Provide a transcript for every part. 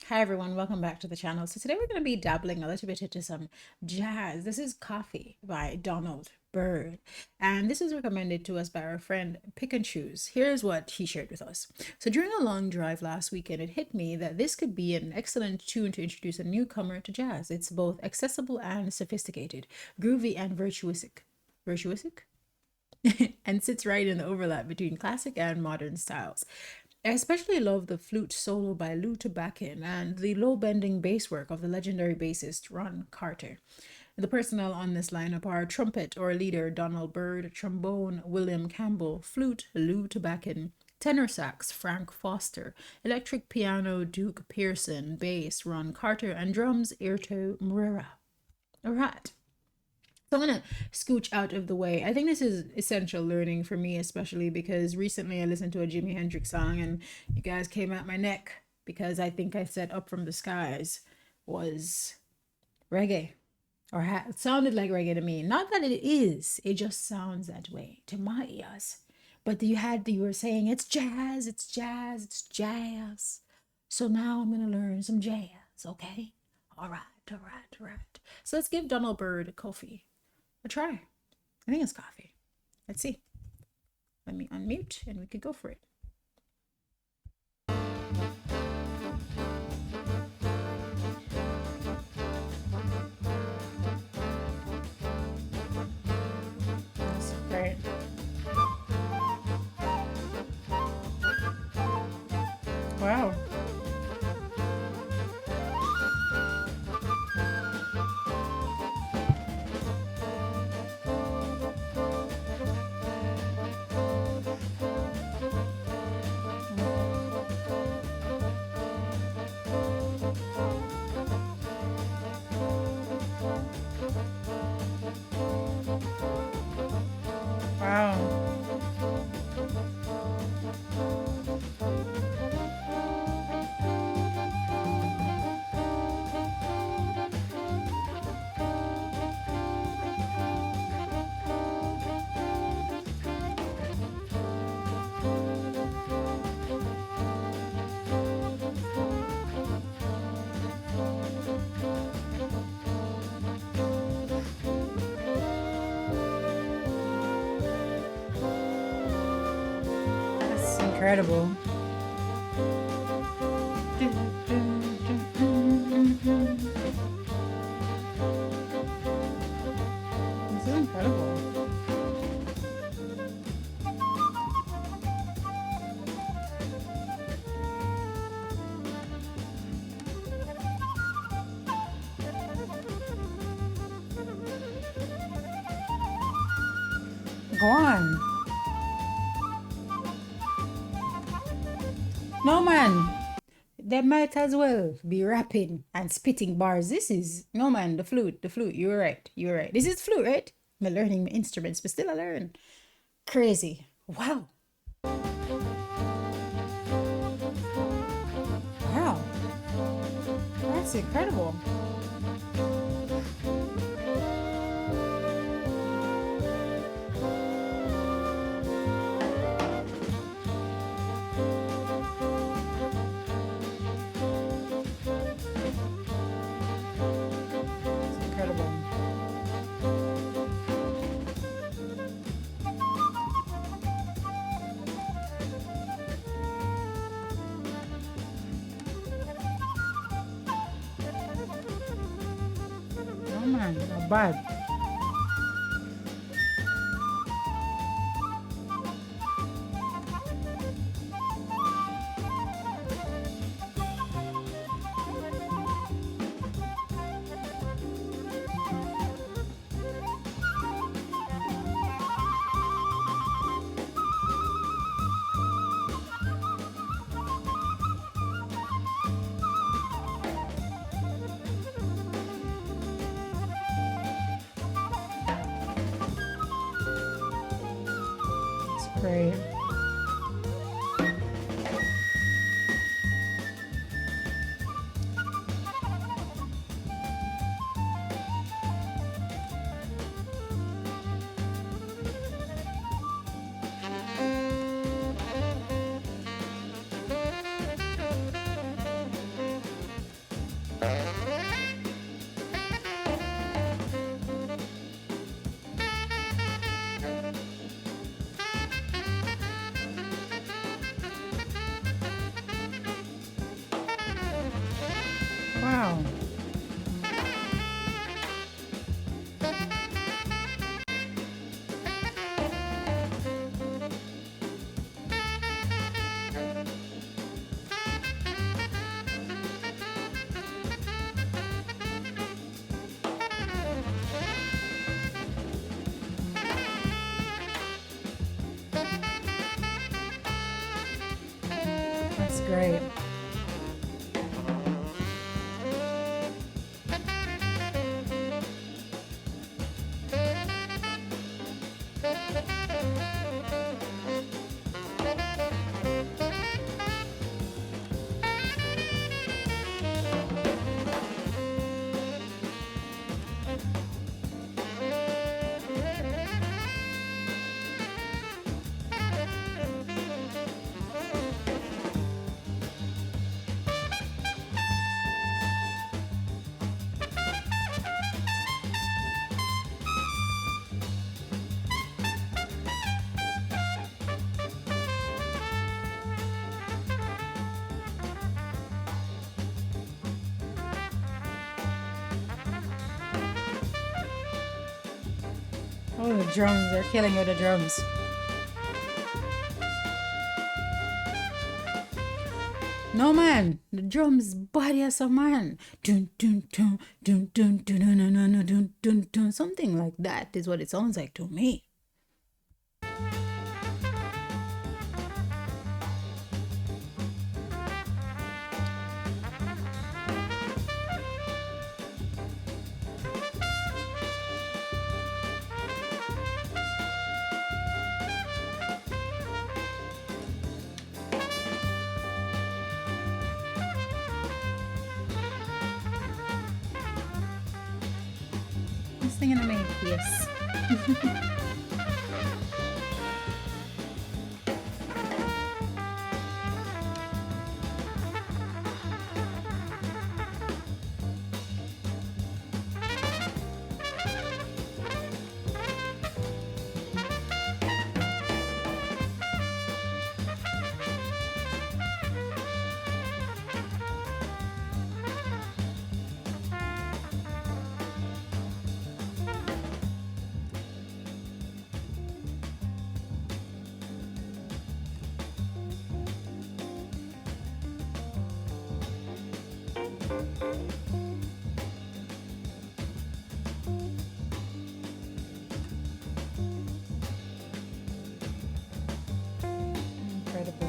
Hi everyone, welcome back to the channel. So today we're going to be dabbling a little bit into some jazz. This is Kofi by Donald Byrd, and this is recommended to us by our friend Pick and Choose. Here's what he shared with us. So during a long drive last weekend, it hit me that this could be an excellent tune to introduce a newcomer to jazz. It's both accessible and sophisticated, groovy and virtuosic. Virtuosic? And sits right in the overlap between classic and modern styles. I especially love the flute solo by Lou Tabakin and the low bending bass work of the legendary bassist Ron Carter. The personnel on this lineup are trumpet or leader Donald Byrd, trombone William Campbell, flute Lou Tabakin, tenor sax Frank Foster, electric piano Duke Pearson, bass Ron Carter, and drums Irto Murera. All right. So I'm gonna scooch out of the way. I think this is essential learning for me, especially because recently I listened to a Jimi Hendrix song and you guys came at my neck because I think I said Up From the Skies was reggae it sounded like reggae to me. Not that it is, it just sounds that way to my ears. But you were saying it's jazz, it's jazz, it's jazz. So now I'm gonna learn some jazz, okay? All right, all right, all right. So let's give Donald Byrd Kofi a try. I think it's Kofi. Let's see. Let me unmute and we could go for it. That's great. Wow. Wow. That's incredible. This is incredible. Go on. No man. They might as well be rapping and spitting bars. This is no man, the flute, the flute. You were right. You were right. This is flute, right? I'm learning my instruments, but still I learn. Crazy. Wow. Wow. That's incredible. It's incredible. No man, not bad. It's great. Wow. That's great. Oh, the drums. They're killing you with the drums. No, man. The drums body as a man. Dun, dun, dun, dun, dun, dun, dun, dun, dun, dun, dun, dun. Something like that is what it sounds like to me. This thing in the main. Yes. Incredible.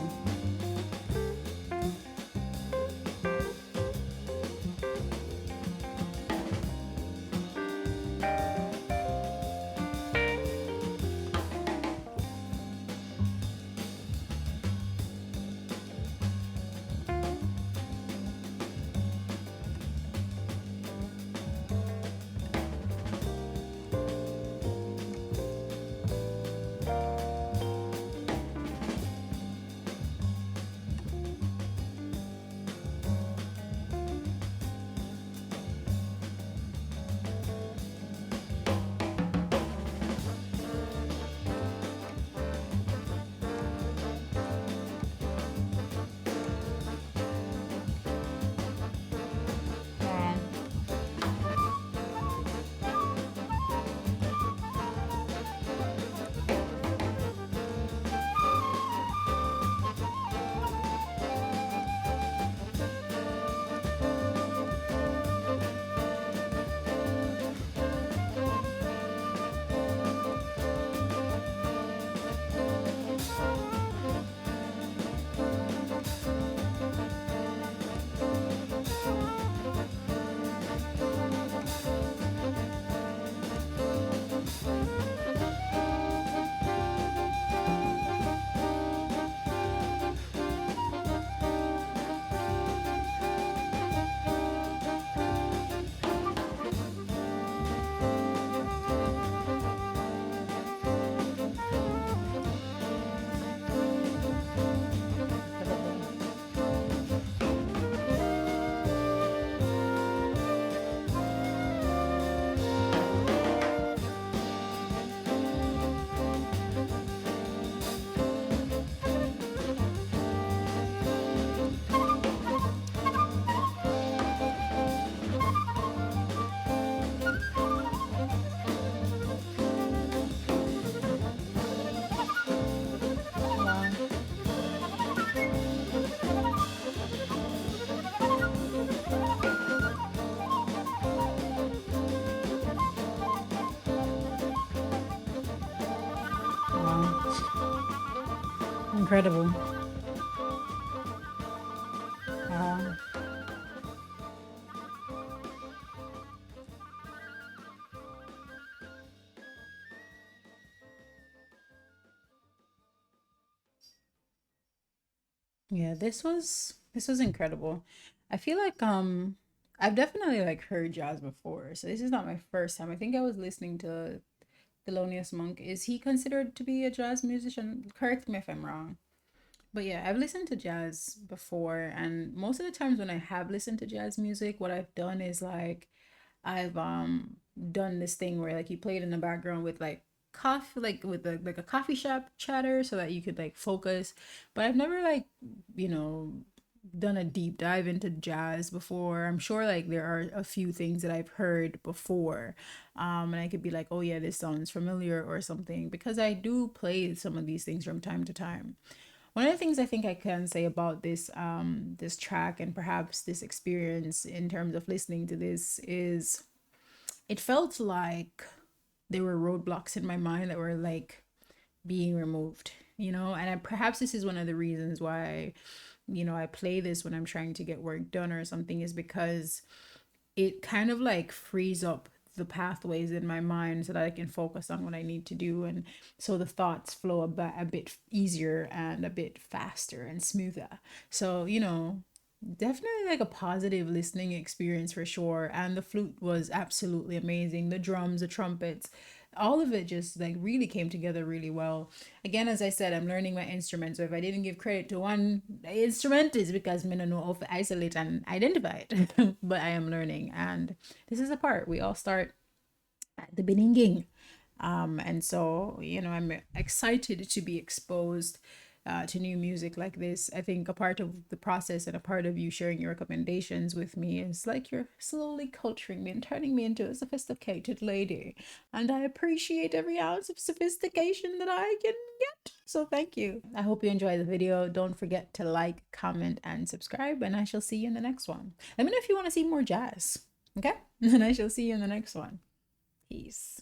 Incredible. Wow. Yeah, this was incredible. I feel like I've definitely like heard jazz before, so this is not my first time. I think I was listening to Thelonious Monk. Is he considered to be a jazz musician? Correct me if I'm wrong. But yeah, I've listened to jazz before, and most of the times when I have listened to jazz music, what I've done is like I've done this thing where like you play it in the background with like coffee, like with like a coffee shop chatter, so that you could like focus. But I've never like, you know, done a deep dive into jazz before. I'm sure like there are a few things that I've heard before, and I could be like, oh yeah, this sounds familiar or something, because I do play some of these things from time to time. One of the things I think I can say about this track and perhaps this experience in terms of listening to this is it felt like there were roadblocks in my mind that were like being removed, and perhaps this is one of the reasons why, I play this when I'm trying to get work done or something, is because it kind of like frees up the pathways in my mind so that I can focus on what I need to do. And so the thoughts flow a bit easier and a bit faster and smoother. So, definitely like a positive listening experience for sure. And the flute was absolutely amazing. The drums, the trumpets, all of it just like really came together really well. Again, as I said, I'm learning my instrument. So if I didn't give credit to one instrument, it's because I don't know how to isolate and identify it. But I am learning. And this is a part we all start at the beginning. And so, I'm excited to be exposed to new music like this. I think a part of the process and a part of you sharing your recommendations with me is like you're slowly culturing me and turning me into a sophisticated lady. And I appreciate every ounce of sophistication that I can get. So thank you. I hope you enjoy the video. Don't forget to like, comment, and subscribe. And I shall see you in the next one. Let me know if you want to see more jazz. Okay? And I shall see you in the next one. Peace.